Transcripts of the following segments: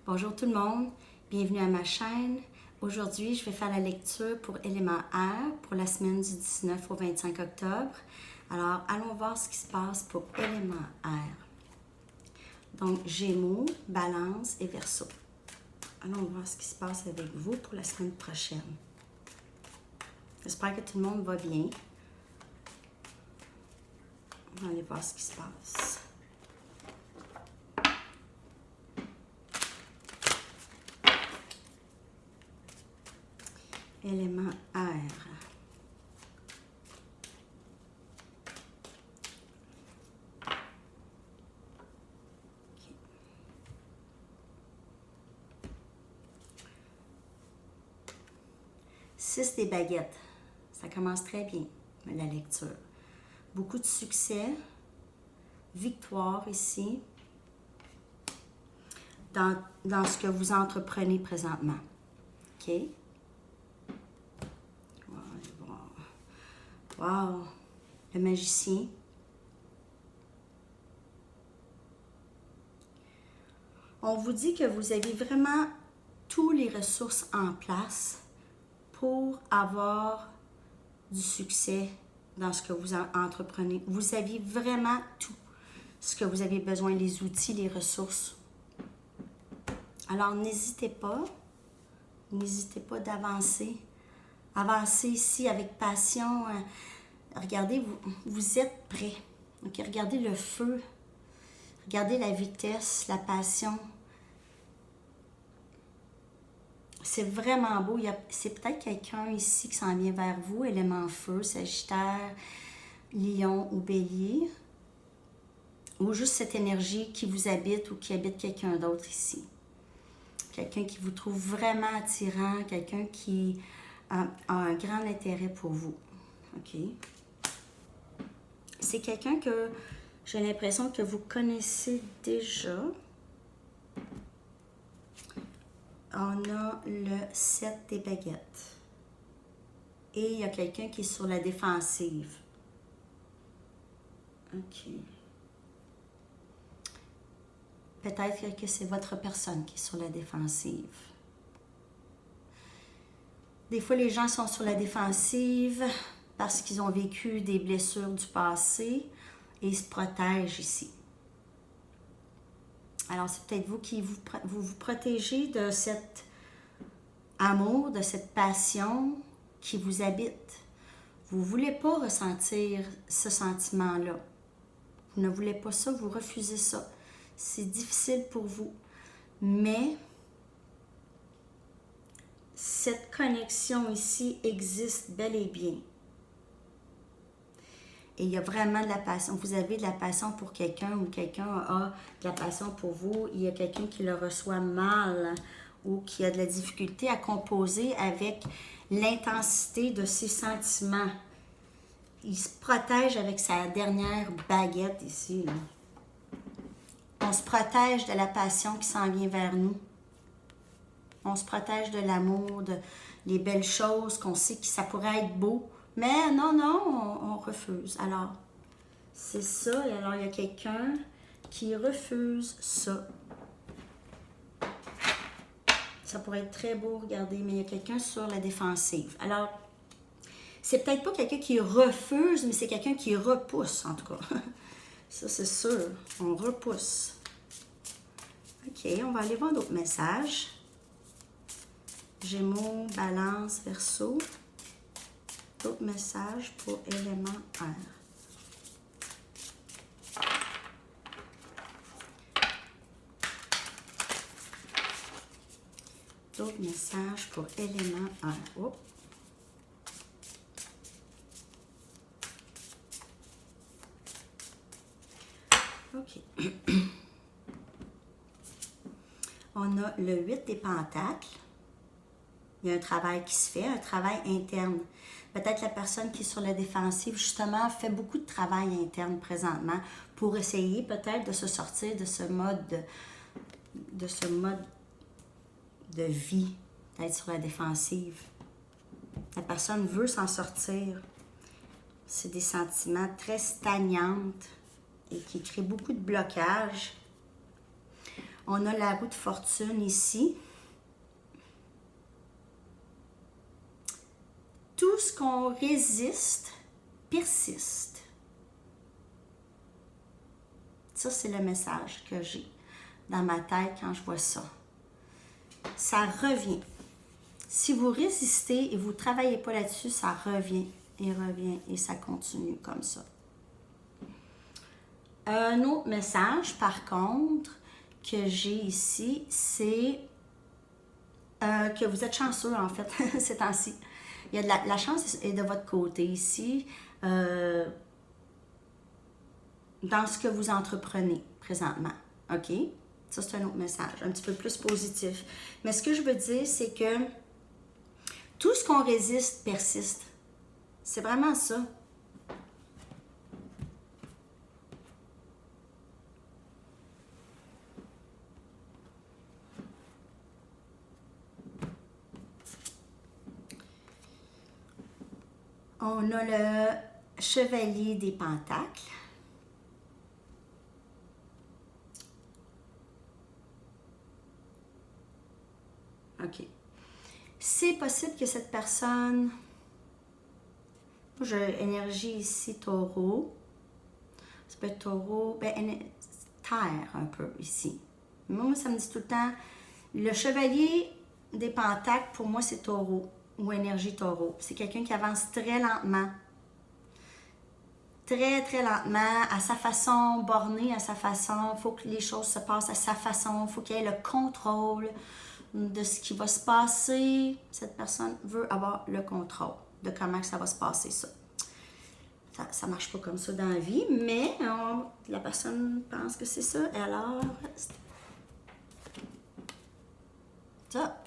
Bonjour tout le monde, bienvenue à ma chaîne. Aujourd'hui, je vais faire la lecture pour élément air pour la semaine du 19 au 25 octobre. Alors, allons voir ce qui se passe pour élément air. Donc, Gémeaux, Balance et Verseau. Allons voir ce qui se passe avec vous pour la semaine prochaine. J'espère que tout le monde va bien. On va aller voir ce qui se passe. Élément air. Okay. 6 des baguettes. Ça commence très bien, la lecture. Beaucoup de succès, victoire ici, dans ce que vous entreprenez présentement. OK? Wow! Le magicien. On vous dit que vous avez vraiment toutes les ressources en place pour avoir du succès dans ce que vous entreprenez. Vous avez vraiment tout ce que vous avez besoin, les outils, les ressources. Alors, n'hésitez pas d'avancer. Avancez ici avec passion. Regardez, vous êtes prêts. Okay? Regardez le feu. Regardez la vitesse, la passion. C'est vraiment beau. C'est peut-être quelqu'un ici qui s'en vient vers vous, élément feu, Sagittaire, Lion ou Bélier. Ou juste cette énergie qui vous habite ou qui habite quelqu'un d'autre ici. Quelqu'un qui vous trouve vraiment attirant, quelqu'un qui a un grand intérêt pour vous. OK? C'est quelqu'un que j'ai l'impression que vous connaissez déjà. On a le 7 des baguettes. Et il y a quelqu'un qui est sur la défensive. OK. Peut-être que c'est votre personne qui est sur la défensive. Des fois, les gens sont sur la défensive parce qu'ils ont vécu des blessures du passé et ils se protègent ici. Alors, c'est peut-être vous qui vous protégez de cet amour, de cette passion qui vous habite. Vous ne voulez pas ressentir ce sentiment-là. Vous ne voulez pas ça, vous refusez ça. C'est difficile pour vous. Mais cette connexion ici existe bel et bien. Et il y a vraiment de la passion. Vous avez de la passion pour quelqu'un ou quelqu'un a de la passion pour vous. Il y a quelqu'un qui le reçoit mal ou qui a de la difficulté à composer avec l'intensité de ses sentiments. Il se protège avec sa dernière baguette ici. Là. On se protège de la passion qui s'en vient vers nous. On se protège de l'amour, les belles choses qu'on sait que ça pourrait être beau. Mais non, on refuse. Alors, c'est ça. Et alors, il y a quelqu'un qui refuse ça. Ça pourrait être très beau, regardez, mais il y a quelqu'un sur la défensive. Alors, c'est peut-être pas quelqu'un qui refuse, mais c'est quelqu'un qui repousse, en tout cas. Ça, c'est sûr. On repousse. OK, on va aller voir d'autres messages. Gémeaux, Balance, Verseau. D'autres messages pour élément air. D'autres messages pour élément air. Oh. OK. On a le 8 des pentacles. Il y a un travail qui se fait, un travail interne. Peut-être la personne qui est sur la défensive, justement, fait beaucoup de travail interne présentement pour essayer peut-être de se sortir de ce mode de vie, d'être sur la défensive. La personne veut s'en sortir. C'est des sentiments très stagnants et qui créent beaucoup de blocages. On a la roue de fortune ici. Tout ce qu'on résiste persiste. Ça, c'est le message que j'ai dans ma tête quand je vois ça. Ça revient. Si vous résistez et vous ne travaillez pas là-dessus, ça revient et ça continue comme ça. Un autre message, par contre, que j'ai ici, c'est que vous êtes chanceux, en fait, ces temps-ci. Il y a de la chance est de votre côté ici, dans ce que vous entreprenez présentement. OK? Ça, c'est un autre message, un petit peu plus positif. Mais ce que je veux dire, c'est que tout ce qu'on résiste persiste. C'est vraiment ça. On a le chevalier des pentacles. OK. C'est possible que cette personne... J'ai énergie ici, taureau. Ça peut être taureau, terre un peu ici. Moi, ça me dit tout le temps, le chevalier des pentacles, pour moi, c'est taureau ou énergie taureau. C'est quelqu'un qui avance très lentement. Très, très lentement, à sa façon, borné à sa façon. Il faut que les choses se passent à sa façon. Il faut qu'il ait le contrôle de ce qui va se passer. Cette personne veut avoir le contrôle de comment ça va se passer, ça. Ça ne marche pas comme ça dans la vie, mais la personne pense que c'est ça. Et alors, ça.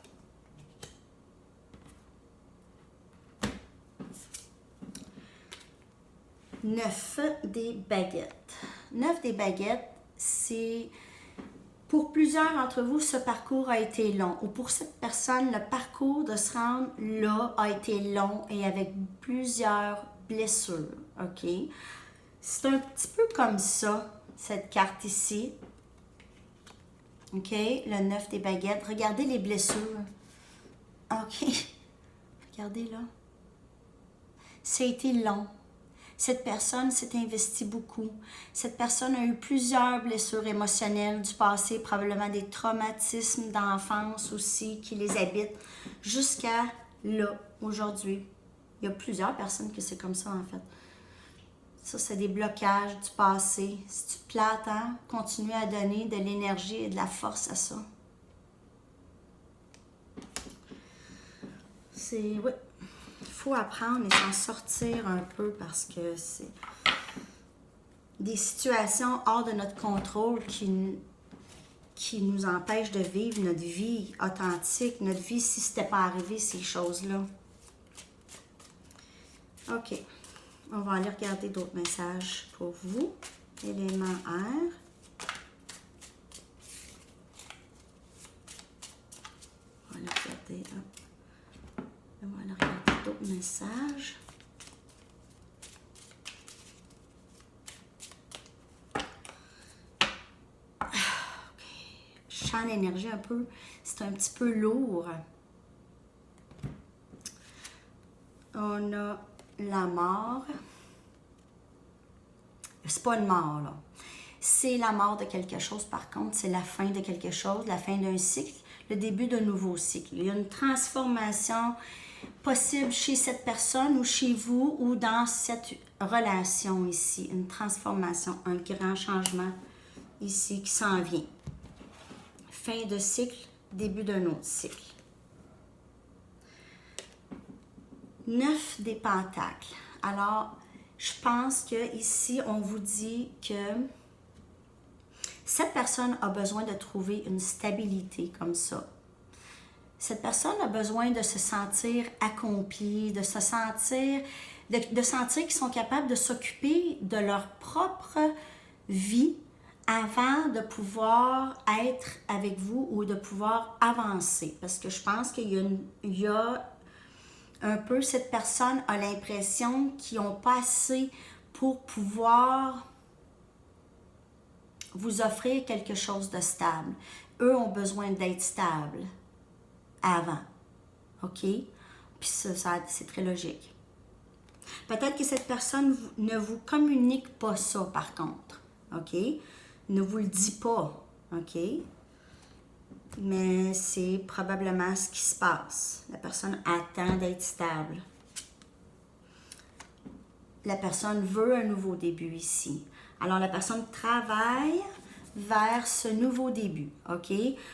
Neuf des baguettes. 9 des baguettes, c'est... Pour plusieurs d'entre vous, ce parcours a été long. Ou pour cette personne, le parcours de se rendre là a été long et avec plusieurs blessures. OK? C'est un petit peu comme ça, cette carte ici. OK? Le 9 des baguettes. Regardez les blessures. OK? Regardez là. Ça a été long. Cette personne s'est investie beaucoup. Cette personne a eu plusieurs blessures émotionnelles du passé, probablement des traumatismes d'enfance aussi qui les habitent jusqu'à là, aujourd'hui. Il y a plusieurs personnes que c'est comme ça, en fait. Ça, c'est des blocages du passé. Si tu te plates, hein, continue à donner de l'énergie et de la force à ça. C'est... Oui. Il faut apprendre et s'en sortir un peu parce que c'est des situations hors de notre contrôle qui nous empêchent de vivre notre vie authentique, notre vie si ce n'était pas arrivé, ces choses-là. OK. On va aller regarder d'autres messages pour vous. Élément air. On va aller regarder. Hop. On va aller regarder d'autres messages. OK. Je sens l'énergie un peu. C'est un petit peu lourd. On a la mort. C'est pas une mort, là. C'est la mort de quelque chose, par contre. C'est la fin de quelque chose, la fin d'un cycle, le début d'un nouveau cycle. Il y a une transformation possible chez cette personne ou chez vous ou dans cette relation ici. Une transformation, un grand changement ici qui s'en vient. Fin de cycle, début d'un autre cycle. 9 des pentacles. Alors, je pense que ici, on vous dit que cette personne a besoin de trouver une stabilité comme ça. Cette personne a besoin de se sentir accomplie, de se sentir, de sentir qu'ils sont capables de s'occuper de leur propre vie avant de pouvoir être avec vous ou de pouvoir avancer. Parce que je pense qu'il y a un peu, cette personne a l'impression qu'ils n'ont pas assez pour pouvoir vous offrir quelque chose de stable. eux ont besoin d'être stables avant. OK? Puis ça c'est très logique. Peut-être que cette personne ne vous communique pas ça, par contre. OK? Ne vous le dit pas. OK? Mais c'est probablement ce qui se passe. La personne attend d'être stable. La personne veut un nouveau début ici. Alors, la personne travaille vers ce nouveau début, OK?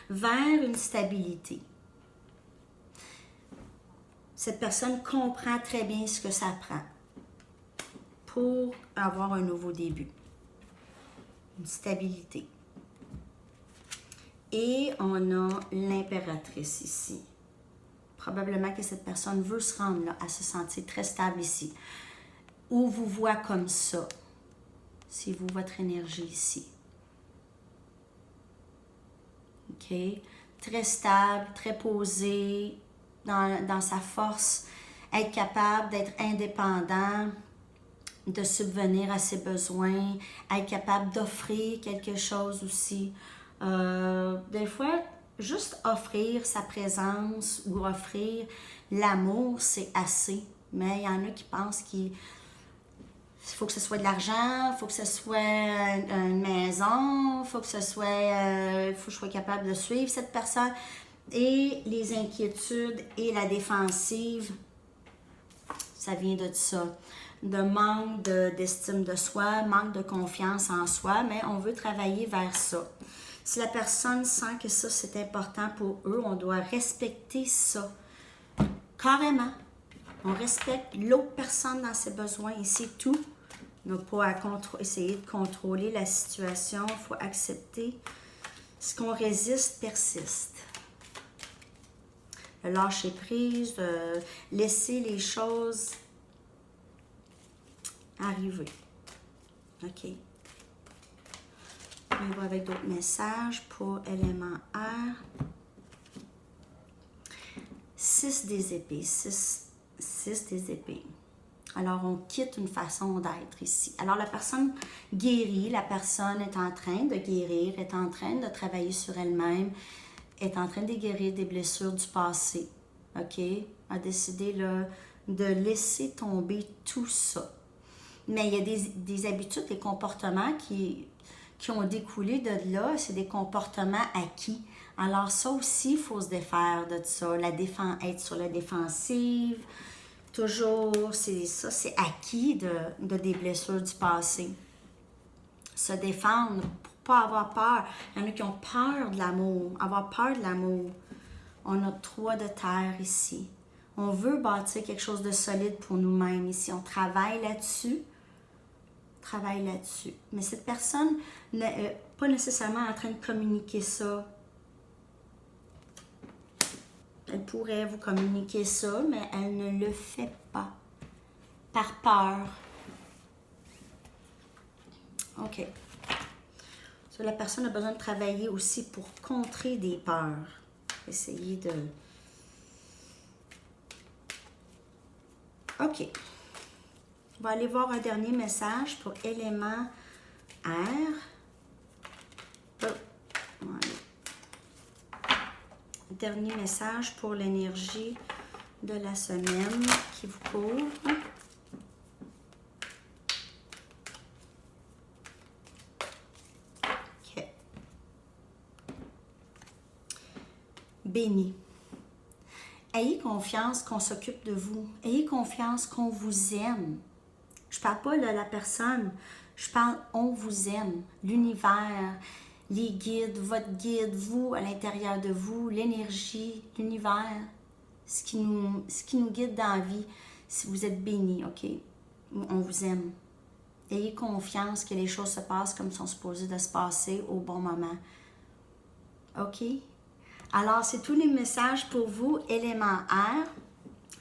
Vers une stabilité. Cette personne comprend très bien ce que ça prend pour avoir un nouveau début. Une stabilité. Et on a l'impératrice ici. Probablement que cette personne veut se rendre là, à se sentir très stable ici. Ou vous voit comme ça. C'est vous, votre énergie ici. OK? Très stable, très posé, dans sa force. Être capable d'être indépendant, de subvenir à ses besoins, être capable d'offrir quelque chose aussi. Des fois, juste offrir sa présence ou offrir l'amour, c'est assez. Mais il y en a qui pensent qu'il faut que ce soit de l'argent, il faut que ce soit une maison, il faut que ce soit, faut que je sois capable de suivre cette personne. Et les inquiétudes et la défensive, ça vient de ça. De manque d'estime de soi, manque de confiance en soi, mais on veut travailler vers ça. Si la personne sent que ça, c'est important pour eux, on doit respecter ça. Carrément. On respecte l'autre personne dans ses besoins et c'est tout. On n'a pas à essayer de contrôler la situation. Il faut accepter. Ce qu'on résiste persiste. Le lâcher prise, laisser les choses arriver. OK. On va avec d'autres messages pour élément air. 6 des épées. 6 des épées. Alors, on quitte une façon d'être ici. Alors, la personne guérit, la personne est en train de guérir, est en train de travailler sur elle-même, est en train de guérir des blessures du passé. OK? A décidé là, de laisser tomber tout ça. Mais il y a des habitudes, des comportements qui ont découlé de là. C'est des comportements acquis. Alors, ça aussi, il faut se défaire de ça. Être sur la défensive. Toujours, c'est acquis de des blessures du passé. Se défendre pour pas avoir peur. Il y en a qui ont peur de l'amour, avoir peur de l'amour. On a 3 de terre ici. On veut bâtir quelque chose de solide pour nous-mêmes ici. On travaille là-dessus. Mais cette personne n'est pas nécessairement en train de communiquer ça. Elle pourrait vous communiquer ça, mais elle ne le fait pas. Par peur. OK. So, la personne a besoin de travailler aussi pour contrer des peurs. Essayer de... OK. On va aller voir un dernier message pour élément air. Voilà. Dernier message pour l'énergie de la semaine qui vous couvre. OK. Béni. Ayez confiance qu'on s'occupe de vous. Ayez confiance qu'on vous aime. Je ne parle pas de la personne, je parle on vous aime. L'univers, les guides, votre guide, vous à l'intérieur de vous, l'énergie, l'univers, ce qui nous guide dans la vie. Si vous êtes bénis, OK? On vous aime. Ayez confiance que les choses se passent comme sont supposées de se passer au bon moment. OK? Alors, c'est tous les messages pour vous, élément air.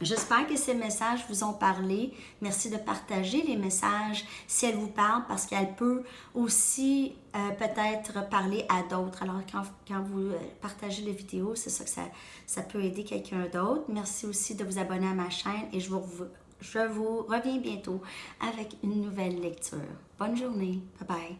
J'espère que ces messages vous ont parlé. Merci de partager les messages si elles vous parlent parce qu'elles peuvent aussi peut-être parler à d'autres. Alors, quand vous partagez les vidéos, c'est ça que ça peut aider quelqu'un d'autre. Merci aussi de vous abonner à ma chaîne et je vous reviens bientôt avec une nouvelle lecture. Bonne journée. Bye bye.